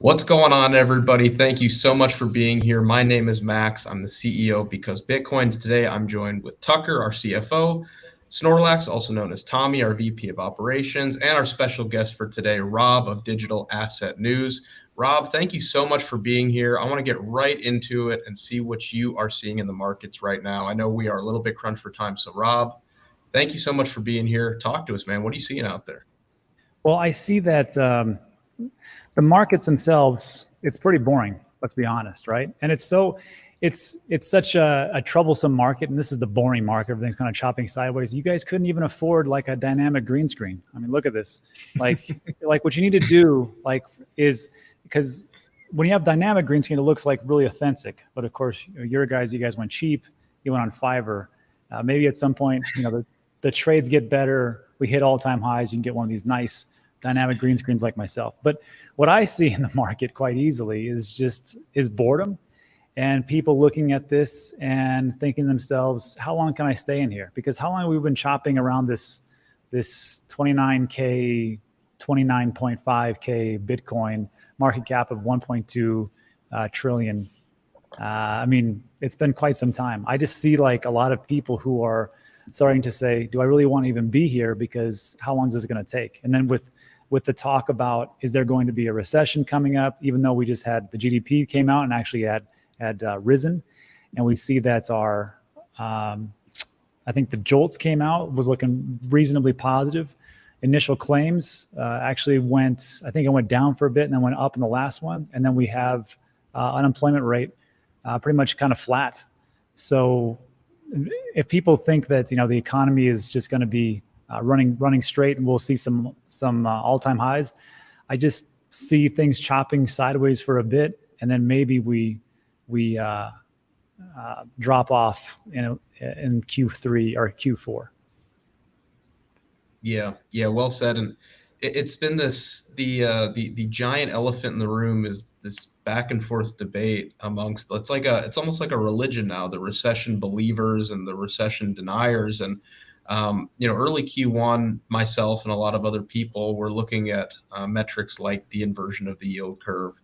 What's going on, everybody? Thank you so much for being here. My name is Max. I'm the CEO of Because Bitcoin. Today, I'm joined with Tucker, our CFO, Snorlax, also known as Tommy, our VP of Operations, and our special guest for today, Rob of Digital Asset News. Rob, thank you so much for being here. I want to get right into it and see what you are seeing in the markets right now. I know we are a little bit crunched for time, so Rob, thank you so much for being here. Talk to us, man. What are you seeing out there? Well, I see that the markets themselves, it's pretty boring, let's be honest, right? And it's such a troublesome market, and this is the boring market. Everything's kind of chopping sideways. You guys couldn't even afford like a dynamic green screen. I mean, look at this. Like what you need to do is because when you have dynamic green screen, it looks like really authentic. But of course, you guys went cheap. You went on Fiverr. Maybe at some point, the trades get better. We hit all-time highs. You can get one of these nice dynamic green screens like myself. But what I see in the market quite easily is boredom, and people looking at this and thinking to themselves, how long can I stay in here? Because how long have we been chopping around this 29K, 29.5K Bitcoin market cap of 1.2 trillion? I mean, it's been quite some time. I just see like a lot of people who are starting to say, do I really want to even be here? Because how long is this going to take? And then with the talk about, is there going to be a recession coming up? Even though we just had the GDP came out and actually had risen, and we see that our, I think the JOLTS came out, was looking reasonably positive. Initial claims actually went, I think it went down for a bit and then went up in the last one. And then we have unemployment rate pretty much kind of flat. So if people think that the economy is just going to be running straight and we'll see some all-time highs, I just see things chopping sideways for a bit, and then maybe we drop off in Q3 or Q4. Yeah, well said. And it's been the giant elephant in the room is this back and forth debate amongst, it's almost like a religion now, the recession believers and the recession deniers. And early Q1, myself and a lot of other people were looking at metrics like the inversion of the yield curve,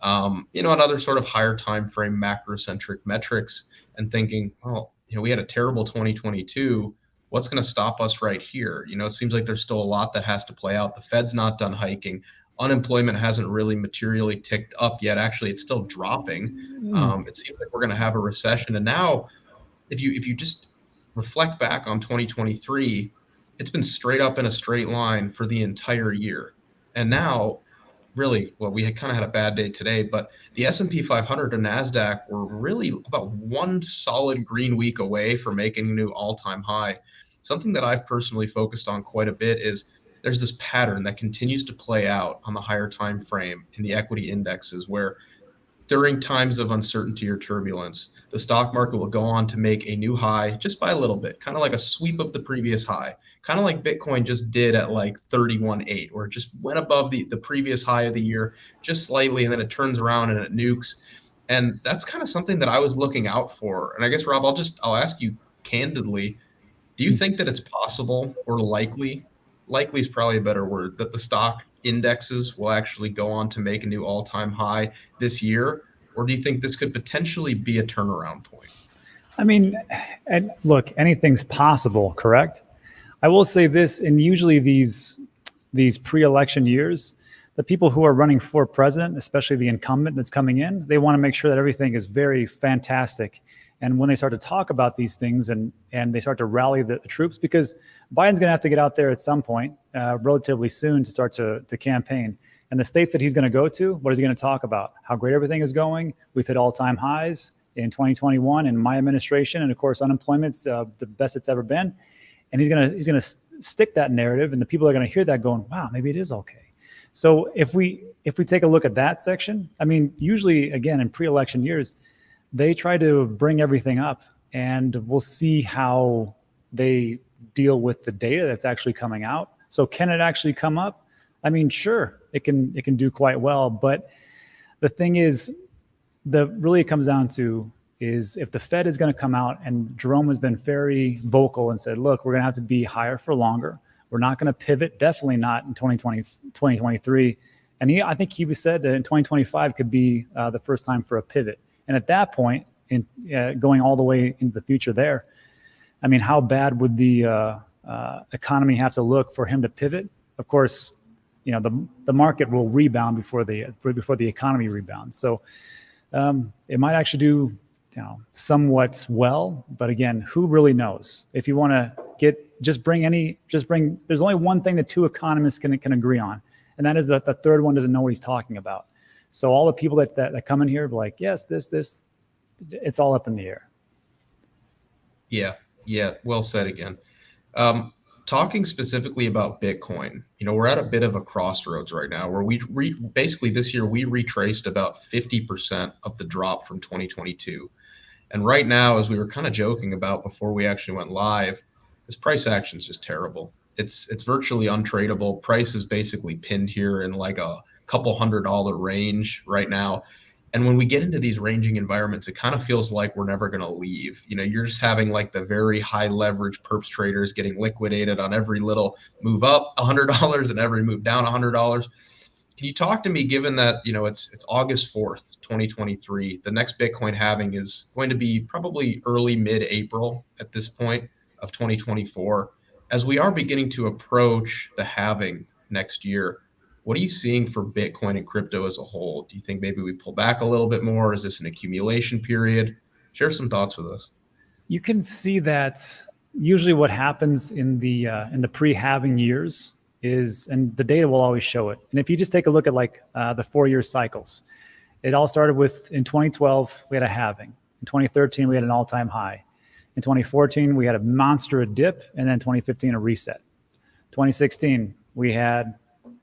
and other sort of higher time frame macrocentric metrics, and thinking, well, we had a terrible 2022. What's going to stop us right here? It seems like there's still a lot that has to play out. The Fed's not done hiking. Unemployment hasn't really materially ticked up yet. Actually, it's still dropping. It seems like we're going to have a recession. And now, if you just reflect back on 2023, it's been straight up in a straight line for the entire year. And now, really, well, we kind of had a bad day today, but the S&P 500 and NASDAQ were really about one solid green week away from making a new all-time high. Something that I've personally focused on quite a bit is there's this pattern that continues to play out on the higher time frame in the equity indexes, where during times of uncertainty or turbulence, the stock market will go on to make a new high just by a little bit, kind of like a sweep of the previous high, kind of like Bitcoin just did at like 31.8, where it just went above the previous high of the year just slightly, and then it turns around and it nukes. And that's kind of something that I was looking out for. And I guess, Rob, I'll ask you candidly, do you think that it's possible or likely is probably a better word, that the stock indexes will actually go on to make a new all-time high this year? Or do you think this could potentially be a turnaround point? I mean, and look, anything's possible, correct? I will say this, and usually these pre-election years, the people who are running for president, especially the incumbent that's coming in, they want to make sure that everything is very fantastic. And when they start to talk about these things and they start to rally the troops, because Biden's going to have to get out there at some point relatively soon to start to campaign. And the states that he's going to go to, what is he going to talk about? How great everything is going. We've hit all-time highs in 2021 in my administration. And of course, unemployment's the best it's ever been. And he's going to stick that narrative, and the people are going to hear that going, wow, maybe it is okay. So if we take a look at that section, I mean, usually, again, in pre-election years, they try to bring everything up, and we'll see how they deal with the data that's actually coming out. So can it actually come up? I mean, sure, it can do quite well. But the thing is, really it comes down to is if the Fed is going to come out, and Jerome has been very vocal and said, look, we're going to have to be higher for longer. We're not going to pivot, definitely not in 2023. And I think he said that in 2025 could be the first time for a pivot. And at that point, going all the way into the future there, I mean, how bad would the economy have to look for him to pivot? Of course, the market will rebound before the economy rebounds. So it might actually do somewhat well, but again, who really knows? If you want to there's only one thing that two economists can agree on, and that is that the third one doesn't know what he's talking about. So all the people that come in here are like, yes, this, it's all up in the air. Yeah, well said again. Talking specifically about Bitcoin, we're at a bit of a crossroads right now where we basically this year we retraced about 50% of the drop from 2022. And right now, as we were kind of joking about before we actually went live, this price action is just terrible. It's virtually untradeable. Price is basically pinned here in like a couple $100 range right now. And when we get into these ranging environments, it kind of feels like we're never going to leave. You're just having like the very high leverage perps traders getting liquidated on every little move up $100 and every move down $100. Can you talk to me, given that, it's August 4th, 2023, the next Bitcoin halving is going to be probably early mid-April at this point of 2024. As we are beginning to approach the halving next year, what are you seeing for Bitcoin and crypto as a whole? Do you think maybe we pull back a little bit more? Is this an accumulation period? Share some thoughts with us. You can see that usually what happens in the pre-halving years is, and the data will always show it. And if you just take a look at like the 4-year cycles, it all started with, in 2012, we had a halving. In 2013, we had an all-time high. In 2014, we had a monster dip, and then 2015, a reset. 2016, we had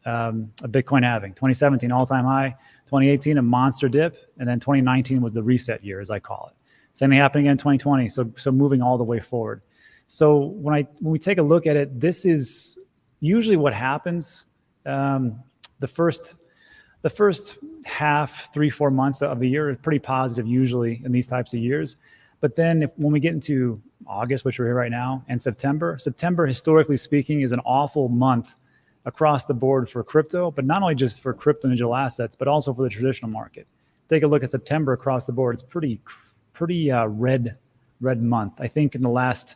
a Bitcoin halving. 2017, all-time high. 2018, a monster dip, and then 2019 was the reset year, as I call it. Same thing happening again in 2020. So moving all the way forward. So when we take a look at it, this is usually what happens. The first half, 3-4 months of the year are pretty positive usually in these types of years. But then when we get into August, which we're here right now, and September historically speaking is an awful month across the board for crypto, but not only just for crypto and digital assets, but also for the traditional market. Take a look at September across the board. It's pretty red month. I think in the last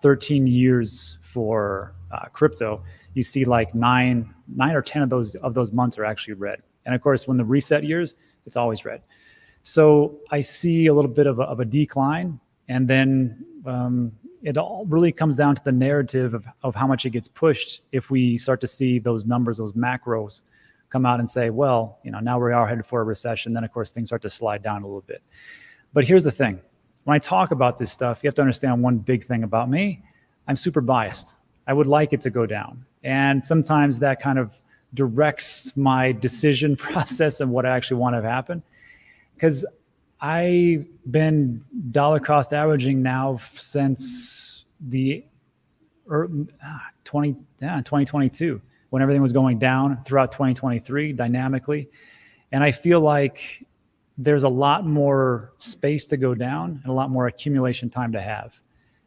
13 years for crypto, you see like nine or 10 of those months are actually red. And of course, when the reset years, it's always red. So I see a little bit of a decline, and then it all really comes down to the narrative of how much it gets pushed. If we start to see those numbers, those macros come out and say, well, now we are headed for a recession, then of course things start to slide down a little bit. But here's the thing. When I talk about this stuff, you have to understand one big thing about me. I'm super biased. I would like it to go down. And sometimes that kind of directs my decision process and what I actually want to happen. Because I've been dollar cost averaging now since the 2022, when everything was going down throughout 2023 dynamically. And I feel like there's a lot more space to go down and a lot more accumulation time to have.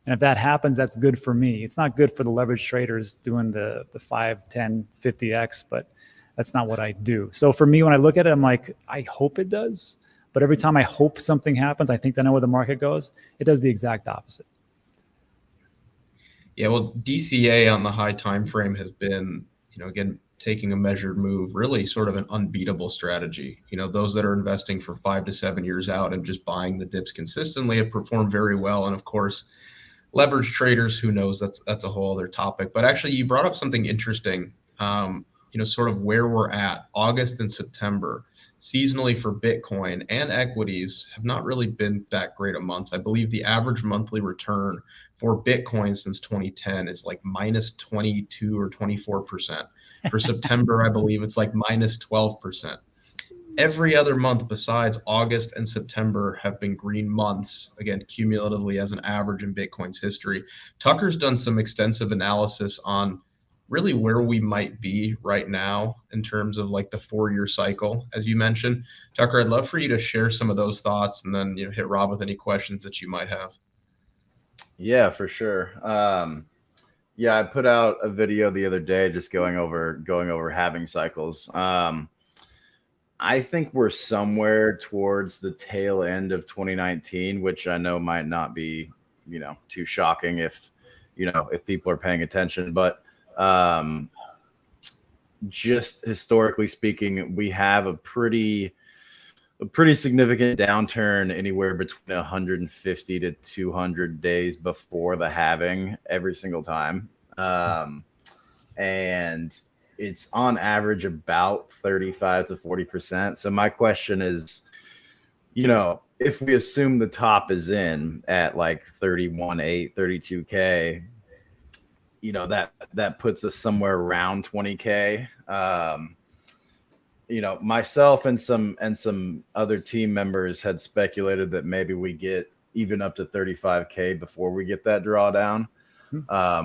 And if that happens, that's good for me. It's not good for the leverage traders doing the 5, 10, 50x, but that's not what I do. So for me, when I look at it, I'm like, I hope it does. But every time I hope something happens, I think I know where the market goes. It does the exact opposite. Yeah, well, DCA on the high time frame has been, again, taking a measured move, really sort of an unbeatable strategy. Those that are investing for 5 to 7 years out and just buying the dips consistently have performed very well. And of course, leverage traders, who knows, that's a whole other topic. But actually, you brought up something interesting, sort of where we're at. August and September, seasonally for Bitcoin and equities, have not really been that great of months. I believe the average monthly return for Bitcoin since 2010 is like minus 22 or 24%. For September, I believe it's like minus 12%. Every other month besides August and September have been green months, again, cumulatively as an average in Bitcoin's history. Tucker's done some extensive analysis on really where we might be right now in terms of like the 4-year cycle, as you mentioned. Tucker, I'd love for you to share some of those thoughts and then hit Rob with any questions that you might have. Yeah, for sure. Yeah, I put out a video the other day just going over halving cycles. I think we're somewhere towards the tail end of 2019, which I know might not be, too shocking if, if people are paying attention. But um, just historically speaking, we have a pretty significant downturn anywhere between 150 to 200 days before the halving every single time. Um, and it's on average about 35 to 40%. So my question is, if we assume the top is in at like 31.8, 32K, that puts us somewhere around 20K. Myself and some other team members had speculated that maybe we get even up to 35K before we get that drawdown,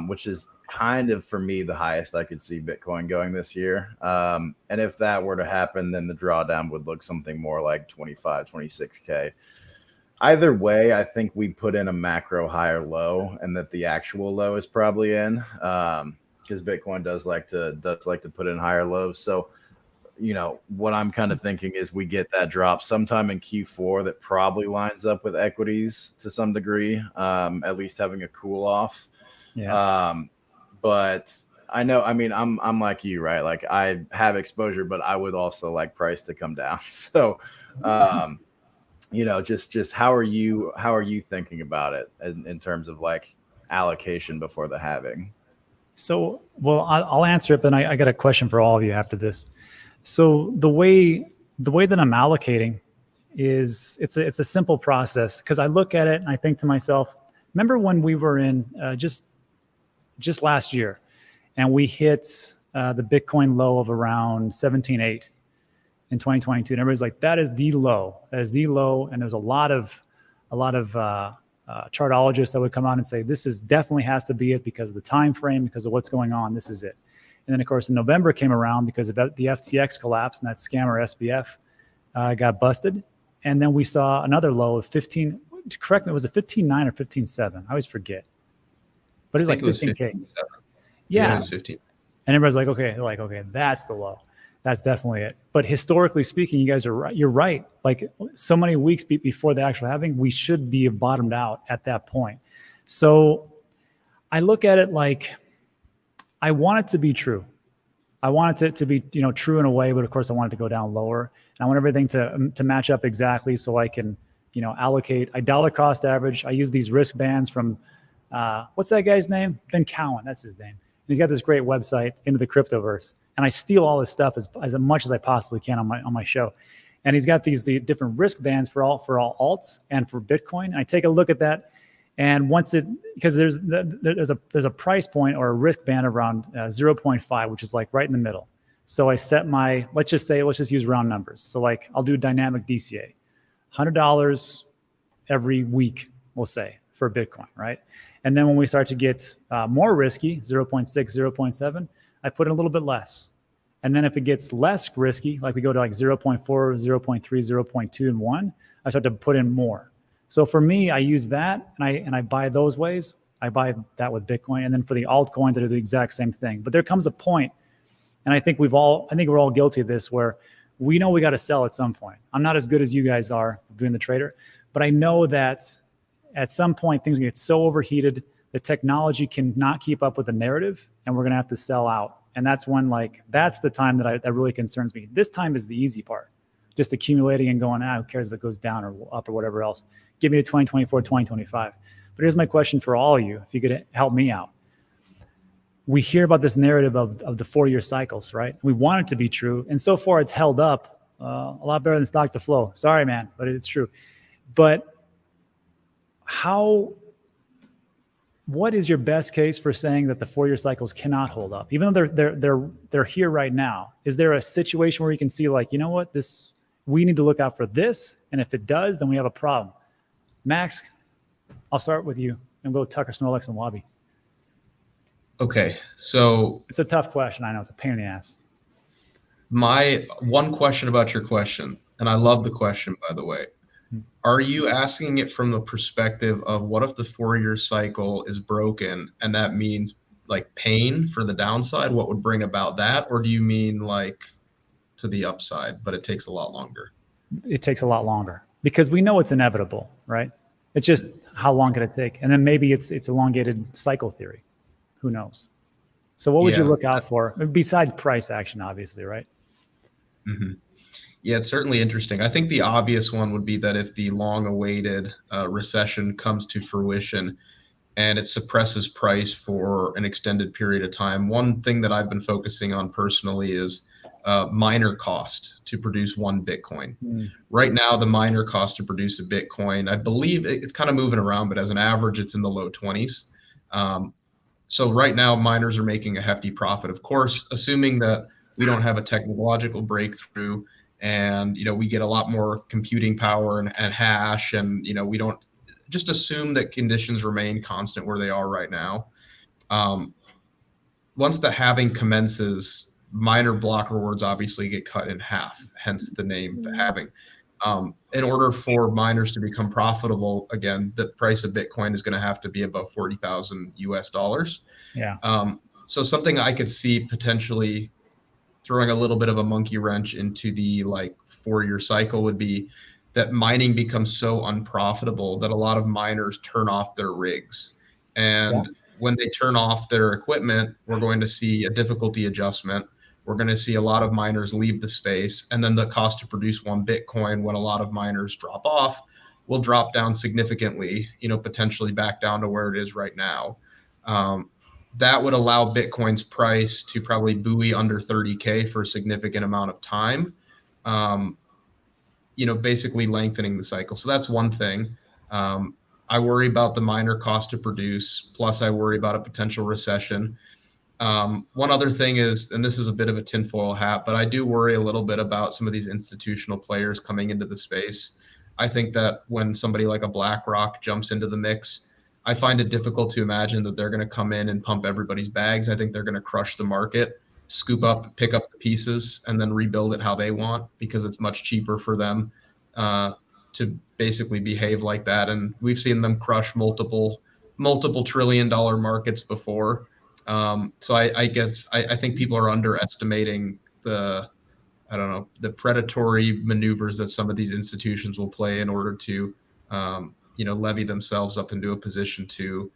which is kind of, for me, the highest I could see Bitcoin going this year. And if that were to happen, then the drawdown would look something more like 25, 26K. Either way, I think we put in a macro high or low, and that the actual low is probably in, because Bitcoin does like to put in higher lows. So, what I'm kind of thinking is we get that drop sometime in Q4 that probably lines up with equities to some degree, at least having a cool off. Yeah. But I know, I mean, I'm like you, right? Like, I have exposure, but I would also like price to come down. So, just how are you thinking about it in terms of like allocation before the halving? So, well, I'll answer it, but I got a question for all of you after this. So the way that I'm allocating is it's a simple process, because I look at it and I think to myself, remember when we were in just last year and we hit the Bitcoin low of around 17.8 in 2022, and everybody's like, that is the low, and there's a lot of chartologists that would come out and say this is definitely has to be it because of the time frame, because of what's going on, this is it. And then, of course, in November came around because of the FTX collapse, and that scammer SBF got busted. And then we saw another low of 15. Correct me, was it 15.9 or 15.7? I always forget. But it was like 15K. Yeah, it was 15. And everybody's like, okay, that's the low. That's definitely it. But historically speaking, you guys are right. You're right. Like, so many weeks before the actual halving, we should be bottomed out at that point. So I look at it like, I want it to be true. I want it to be, true in a way, but of course I want it to go down lower. And I want everything to match up exactly so I can, allocate. I dollar cost average. I use these risk bands from, what's that guy's name? Ben Cowan, that's his name. And he's got this great website, Into the Cryptoverse. And I steal all this stuff as much as I possibly can on my show. And he's got the different risk bands for all alts and for Bitcoin. And I take a look at that. And because there's a price point or a risk band around 0.5, which is like right in the middle. So I set let's just use round numbers. So like I'll do dynamic DCA, $100 every week, we'll say, for Bitcoin, right? And then when we start to get more risky, 0.6, 0.7, I put in a little bit less. And then if it gets less risky, like we go to like 0.4, 0.3, 0.2, and 1, I start to put in more. So for me, I use that and I buy those ways. I buy that with Bitcoin. And then for the altcoins, I do the exact same thing. But there comes a point, and I think we're all guilty of this, where we know we got to sell at some point. I'm not as good as you guys are doing the trader, but I know that at some point things get so overheated, the technology cannot keep up with the narrative, and we're going to have to sell out. And that's when, that's the time that really concerns me. This time is the easy part, just accumulating and going, who cares if it goes down or up or whatever else. Give me to 2024, 2025. But here's my question for all of you, if you could help me out. We hear about this narrative of the 4-year cycles, right? We want it to be true. And so far it's held up a lot better than stock to flow. Sorry, man, but it's true. But what is your best case for saying that the 4-year cycles cannot hold up? Even though they're here right now, is there a situation where you can see like, you know what, we need to look out for this, and if it does, then we have a problem? Max, I'll start with you and go Tucker, Snorlax, and Wabi. Okay, so it's a tough question. I know it's a pain in the ass. My one question about your question, and I love the question, by the way. Are you asking it from the perspective of what if the 4-year cycle is broken, and that means like pain for the downside? What would bring about that? Or do you mean like to the upside, but it takes a lot longer? It takes a lot longer because we know it's inevitable, right? It's just how long could it take? And then maybe it's elongated cycle theory. Who knows? So what would you Yeah. look out for besides price action, obviously, right? Mm-hmm. Yeah, it's certainly interesting. I think the obvious one would be that if the long-awaited recession comes to fruition and it suppresses price for an extended period of time, one thing that I've been focusing on personally is miner cost to produce one Bitcoin. Right now, the miner cost to produce a Bitcoin, I believe it's kind of moving around, but as an average, it's in the low 20s. So right now, miners are making a hefty profit. Of course, assuming that we don't have a technological breakthrough and we get a lot more computing power and hash, and we don't, just assume that conditions remain constant where they are right now. Once the halving commences, miner block rewards obviously get cut in half, hence the name, the halving. In order for miners to become profitable again, the price of Bitcoin is going to have to be above 40,000 US dollars. Yeah. So something I could see potentially throwing a little bit of a monkey wrench into the like 4-year cycle would be that mining becomes so unprofitable that a lot of miners turn off their rigs. And when they turn off their equipment, we're going to see a difficulty adjustment. We're going to see a lot of miners leave the space, and then the cost to produce one Bitcoin when a lot of miners drop off will drop down significantly, potentially back down to where it is right now. That would allow Bitcoin's price to probably buoy under 30K for a significant amount of time, basically lengthening the cycle. So that's one thing. I worry about the miner cost to produce, plus I worry about a potential recession. One other thing is, and this is a bit of a tinfoil hat, but I do worry a little bit about some of these institutional players coming into the space. I think that when somebody like a BlackRock jumps into the mix, I find it difficult to imagine that they're going to come in and pump everybody's bags. I think they're going to crush the market, pick up the pieces, and then rebuild it how they want, because it's much cheaper for them to basically behave like that. And we've seen them crush multiple $1 trillion markets before. So I guess I think people are underestimating the predatory maneuvers that some of these institutions will play in order to levy themselves up into a position to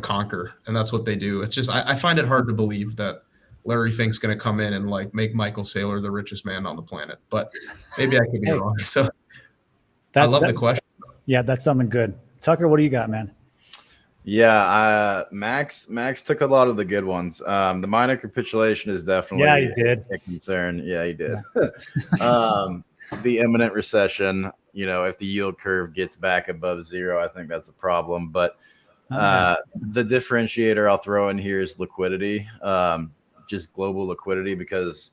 conquer. And that's what they do. It's just I find it hard to believe that Larry Fink's going to come in and like make Michael Saylor the richest man on the planet, but maybe I could be wrong. So I love the question. Yeah, that's something good. Tucker, what do you got, man? Yeah, Max took a lot of the good ones. The miner capitulation is definitely he did. a concern. Yeah, he did. The imminent recession, if the yield curve gets back above zero, I think that's a problem. But the differentiator I'll throw in here is liquidity, just global liquidity, because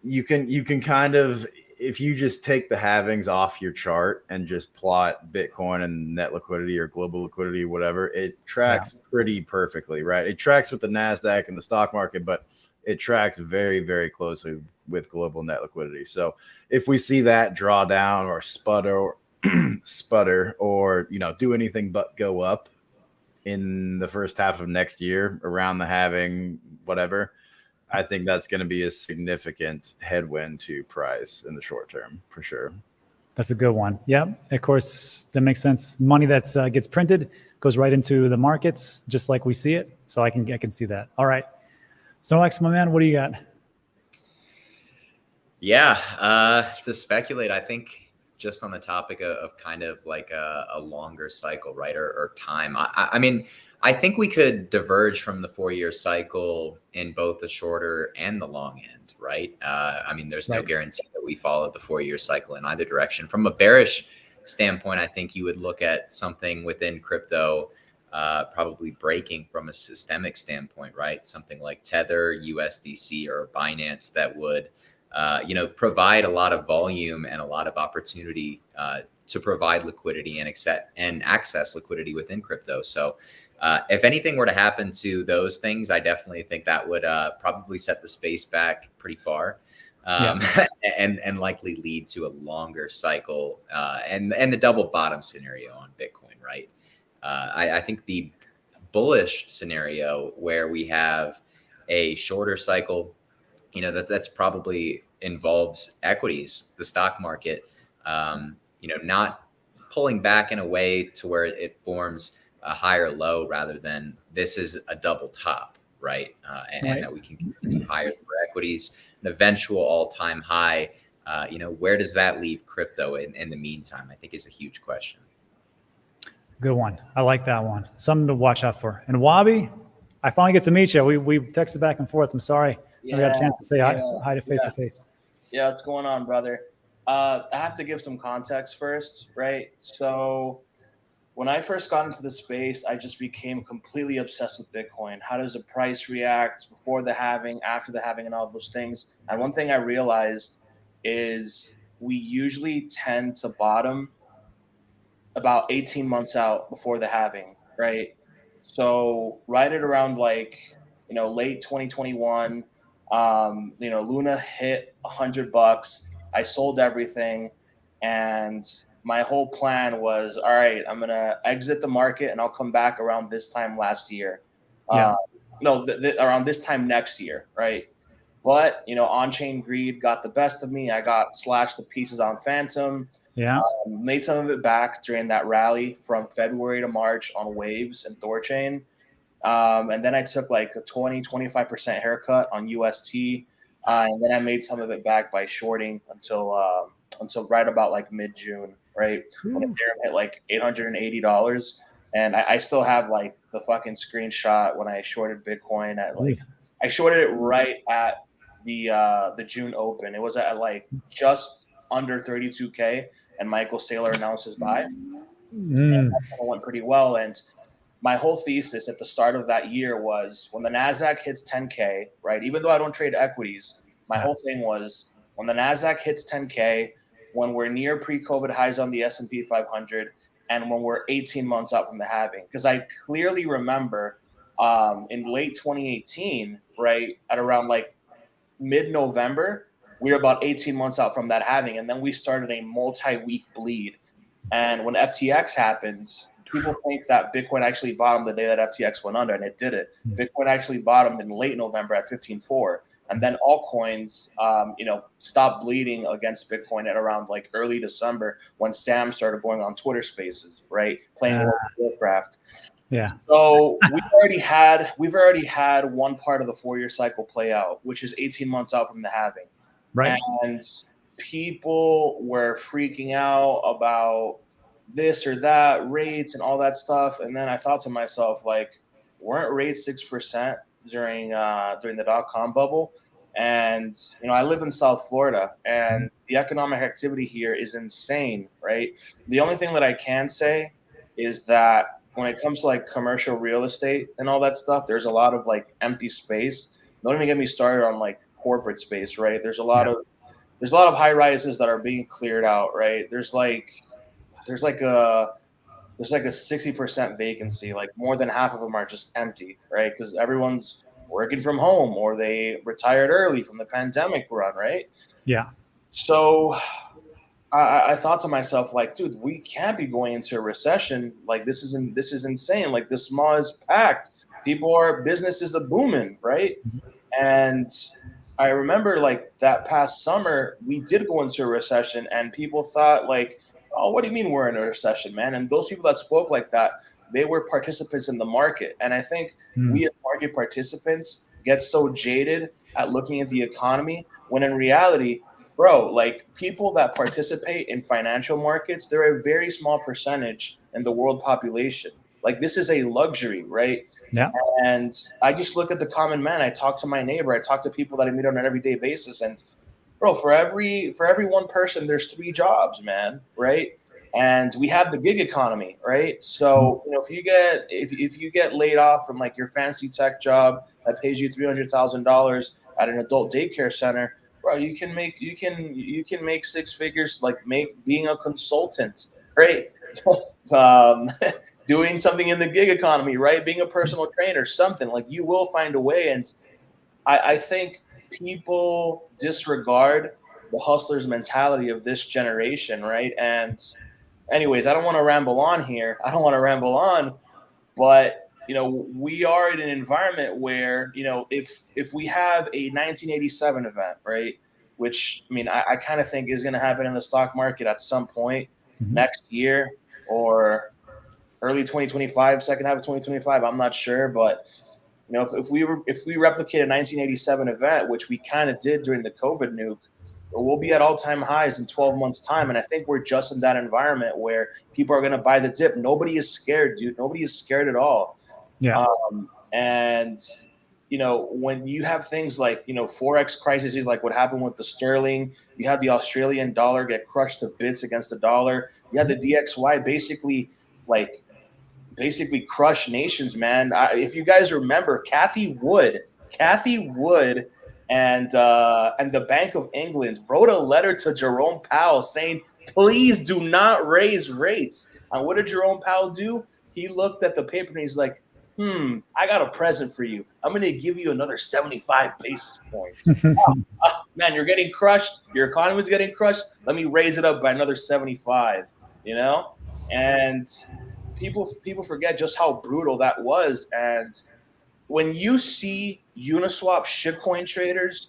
you can kind of, if you just take the halvings off your chart and just plot Bitcoin and net liquidity or global liquidity, whatever, it tracks pretty perfectly, right? It tracks with the NASDAQ and the stock market, but it tracks very, very closely with global net liquidity. So if we see that draw down or sputter or, do anything but go up in the first half of next year around the halving, whatever, I think that's going to be a significant headwind to price in the short term, for sure. That's a good one. Yep. Of course, that makes sense. Money that gets printed goes right into the markets, just like we see it. So I can see that. All right. So Alex, my man, what do you got? Yeah. To speculate, I think just on the topic of kind of like a longer cycle, right? Or time. I mean, I think we could diverge from the 4-year cycle in both the shorter and the long end, right? I mean, there's no guarantee that we follow the 4-year cycle in either direction. From a bearish standpoint, I think you would look at something within crypto, probably breaking from a systemic standpoint, right? Something like Tether, USDC, or Binance that would, provide a lot of volume and a lot of opportunity to provide liquidity and access liquidity within crypto. So if anything were to happen to those things, I definitely think that would probably set the space back pretty far, and likely lead to a longer cycle and the double bottom scenario on Bitcoin, right? I think the bullish scenario where we have a shorter cycle, that's probably involves equities, the stock market, not pulling back in a way to where it forms a higher low rather than this is a double top, right? And that we can continue higher for equities, an eventual all-time high. Where does that leave crypto in the meantime? I think is a huge question. Good one. I like that one. Something to watch out for. And Wabi, I finally get to meet you. We texted back and forth. I'm sorry. I got a chance to say hi to face to face. Yeah, what's going on, brother? I have to give some context first, right? So when I first got into the space, I just became completely obsessed with Bitcoin. How does the price react before the halving, after the halving, and all those things? And one thing I realized is we usually tend to bottom about 18 months out before the halving, right? So right at around late 2021, Luna hit $100. I sold everything, and my whole plan was, all right, I'm gonna exit the market and I'll come back around this time last year. Yeah. Around this time next year, right? But on-chain greed got the best of me. I got slashed to pieces on Phantom. Yeah. Made some of it back during that rally from February to March on Waves and Thorchain. And then I took like a 20-25% haircut on UST. And then I made some of it back by shorting until right about like mid-June, right? When Ethereum hit like $880. And I still have like the fucking screenshot when I shorted Bitcoin at I shorted it right at the June open. It was at like just under 32K, and Michael Saylor announced his buy. And that went pretty well. And my whole thesis at the start of that year was when the NASDAQ hits 10K, right? Even though I don't trade equities, my whole thing was when the NASDAQ hits 10K, when we're near pre-COVID highs on the S&P 500, and when we're 18 months out from the halving. Because I clearly remember in late 2018, right, at around like mid-November, we were about 18 months out from that halving, and then we started a multi-week bleed. And when FTX happens, people think that Bitcoin actually bottomed the day that FTX went under, and it didn't. Bitcoin actually bottomed in late November at 15.4, and then altcoins, stopped bleeding against Bitcoin at around like early December when Sam started going on Twitter Spaces, right, playing World of Warcraft. Yeah. So we've already had one part of the 4-year cycle play out, which is 18 months out from the halving. Right. And people were freaking out about this or that rates and all that stuff. And then I thought to myself, like, weren't rates 6% during the dot-com bubble? And I live in South Florida, and the economic activity here is insane, right? The only thing that I can say is that when it comes to like commercial real estate and all that stuff, there's a lot of like empty space. Don't even get me started on like corporate space, right? There's a lot of high rises that are being cleared out, right? There's like a 60% vacancy. Like more than half of them are just empty, right? Because everyone's working from home or they retired early from the pandemic run, right? Yeah. So I thought to myself, like, dude, we can't be going into a recession. Like, this is insane. Like, the mall is packed. Businesses are booming, right? And I remember, like, that past summer, we did go into a recession, and people thought, like, oh, what do you mean we're in a recession, man? And those people that spoke like that, they were participants in the market. And I think we as market participants get so jaded at looking at the economy when in reality, bro, like people that participate in financial markets, they're a very small percentage in the world population. Like this is a luxury, right? Yeah. And I just look at the common man. I talk to my neighbor. I talk to people that I meet on an everyday basis. And bro, for every one person, there's 3 jobs, man, right? And we have the gig economy, right? So if you get laid off from like your fancy tech job that pays you $300,000 at an adult daycare center, bro, you can make 6 figures like being a consultant, right? Doing something in the gig economy, right? Being a personal trainer, something like you will find a way. And I think people disregard the hustler's mentality of this generation, right? And anyways, I don't want to ramble on here. But we are in an environment where, if we have a 1987 event, right, which, I mean, I kind of think is going to happen in the stock market at some point next year or early 2025, second half of 2025. I'm not sure, but if we replicate a 1987 event, which we kind of did during the COVID nuke, we'll be at all-time highs in 12 months' time. And I think we're just in that environment where people are going to buy the dip. Nobody is scared, dude. Nobody is scared at all. Yeah. And when you have things like, Forex crises, like what happened with the sterling, you had the Australian dollar get crushed to bits against the dollar. You had the DXY basically crush nations, man. If you guys remember, Cathy Wood and the Bank of England wrote a letter to Jerome Powell saying, please do not raise rates. And what did Jerome Powell do? He looked at the paper and he's like, I got a present for you. I'm going to give you another 75 basis points. Man, you're getting crushed. Your economy is getting crushed. Let me raise it up by another 75, And people forget just how brutal that was. And when you see Uniswap shitcoin traders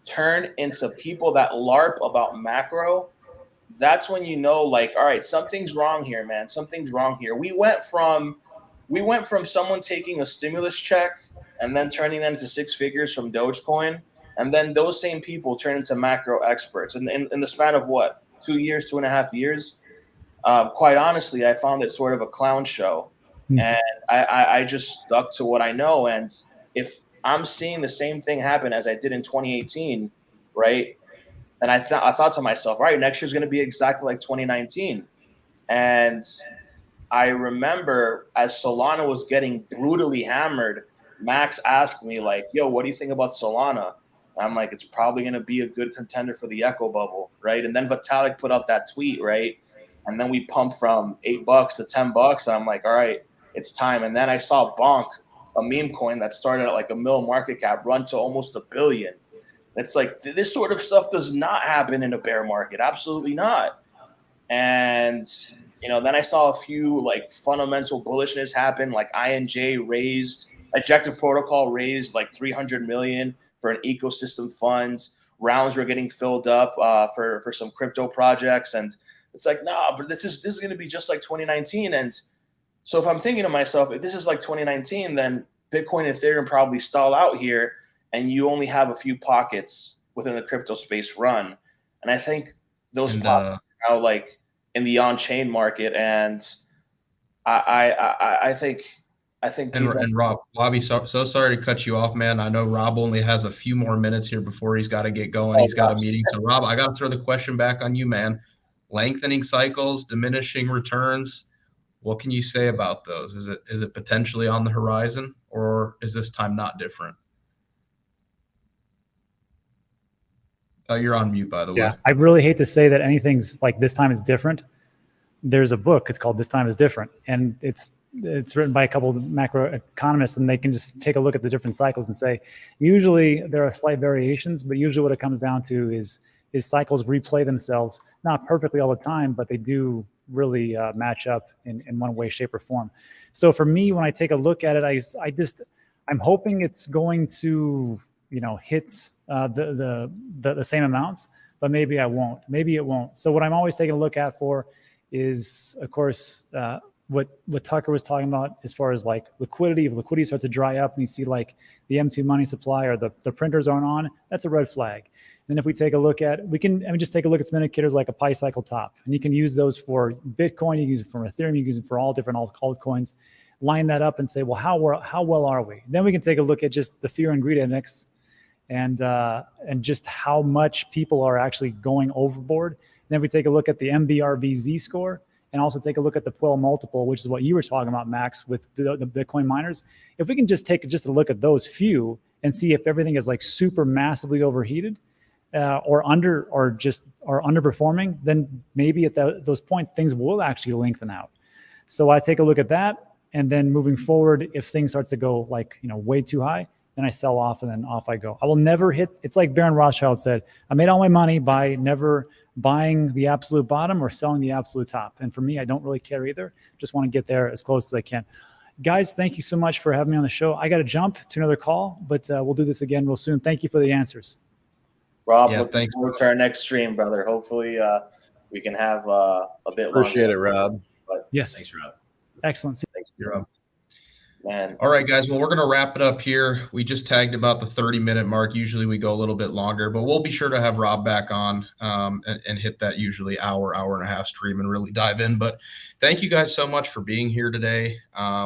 turn into people that LARP about macro, that's when all right, something's wrong here, man. Something's wrong here. We went from someone taking a stimulus check and then turning them into six figures from Dogecoin, and then those same people turn into macro experts. And in the span of what, 2 years, 2.5 years? Quite honestly, I found it sort of a clown show. And I just stuck to what I know. And if I'm seeing the same thing happen as I did in 2018, right? And I thought to myself, all right, next year's going to be exactly like 2019. And I remember as Solana was getting brutally hammered, Max asked me like, yo, what do you think about Solana? And I'm like, it's probably going to be a good contender for the echo bubble, right? And then Vitalik put out that tweet, right? And then we pumped from $8 to $10. I'm like, all right, it's time. And then I saw Bonk, a meme coin that started at like $1 million market cap, run to almost $1 billion. It's like, this sort of stuff does not happen in a bear market. Absolutely not. And, then I saw a few like fundamental bullishness happen, like Ejective Protocol raised like 300 million for an ecosystem fund. Rounds were getting filled up for some crypto projects. And it's like, nah, but this is going to be just like 2019. And so if I'm thinking to myself, if this is like 2019, then Bitcoin and Ethereum probably stall out here, and you only have a few pockets within the crypto space run. And I think those pockets are now like in the on-chain market. And I think. And Rob, Bobby, so sorry to cut you off, man. I know Rob only has a few more minutes here before he's got to get going. He's got a meeting. So Rob, I got to throw the question back on you, man. Lengthening cycles, diminishing returns. What can you say about those? Is it potentially on the horizon, or is this time not different? You're on mute, by the way. Yeah, I really hate to say that anything's like this time is different. There's a book. It's called This Time is Different, and it's written by a couple of macro economists, and they can just take a look at the different cycles and say, usually there are slight variations, but usually what it comes down to is cycles replay themselves, not perfectly all the time, but they do really match up in one way, shape, or form. So for me, when I take a look at it, I'm hoping it's going to, hit the same amounts, but maybe I won't. Maybe it won't. So what I'm always taking a look at for is, of course, what Tucker was talking about as far as like liquidity. If liquidity starts to dry up and you see like the M2 money supply or the printers aren't on, that's a red flag. And if we take a look at, just take a look at some indicators like a pi cycle top, and you can use those for Bitcoin, you can use it for Ethereum, you can use it for all different altcoins. Line that up and say, well, how well are we? Then we can take a look at just the fear and greed index, and just how much people are actually going overboard. And then if we take a look at the MBRBZ score, and also take a look at the PWL multiple, which is what you were talking about, Max, with the Bitcoin miners. If we can just take a look at those few and see if everything is like super massively overheated, or underperforming, then maybe at those points things will actually lengthen out. So I take a look at that, and then moving forward, if things start to go like way too high, then I sell off, and then off I go. I will never hit. It's like Baron Rothschild said, I made all my money by never buying the absolute bottom or selling the absolute top. And for me, I don't really care either. Just want to get there as close as I can. Guys, thank you so much for having me on the show. I got to jump to another call, but we'll do this again real soon. Thank you for the answers. Rob, Yeah, looking thanks. forward to our next stream, brother. Hopefully we can have a bit Appreciate longer. it, Rob. But Yes. Thanks, Rob. Excellent. Thanks, Rob. man, All right, guys. Well, we're going to wrap it up here. We just tagged about the 30-minute mark. Usually we go a little bit longer, but we'll be sure to have Rob back on and hit that usually hour and a half stream and really dive in. But thank you guys so much for being here today.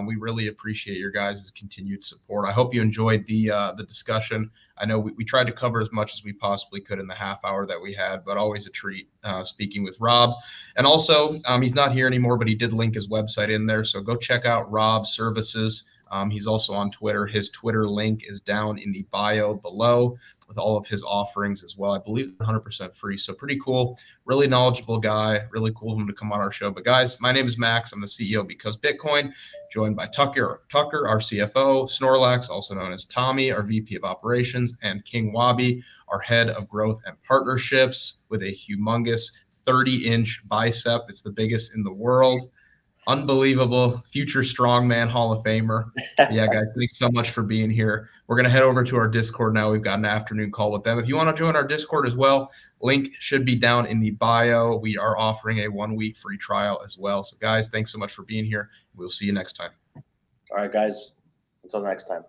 We really appreciate your guys' continued support. I hope you enjoyed the discussion. I know we tried to cover as much as we possibly could in the half hour that we had, but always a treat speaking with Rob. And also, he's not here anymore, but he did link his website in there. So go check out Rob's services. He's also on Twitter. His Twitter link is down in the bio below with all of his offerings as well. I believe 100% free. So pretty cool, really knowledgeable guy. Really cool of him to come on our show. But guys, my name is Max. I'm the CEO of Because Bitcoin, joined by Tucker, our CFO, Snorlax, also known as Tommy, our VP of Operations, and King Wabi, our head of growth and partnerships, with a humongous 30-inch bicep. It's the biggest in the world. Unbelievable. Future strongman Hall of Famer. Yeah, guys, thanks so much for being here. We're going to head over to our Discord now. We've got an afternoon call with them. If you want to join our Discord as well, link should be down in the bio. We are offering a 1-week free trial as well. So, guys, thanks so much for being here. We'll see you next time. all right, guys. Until next time.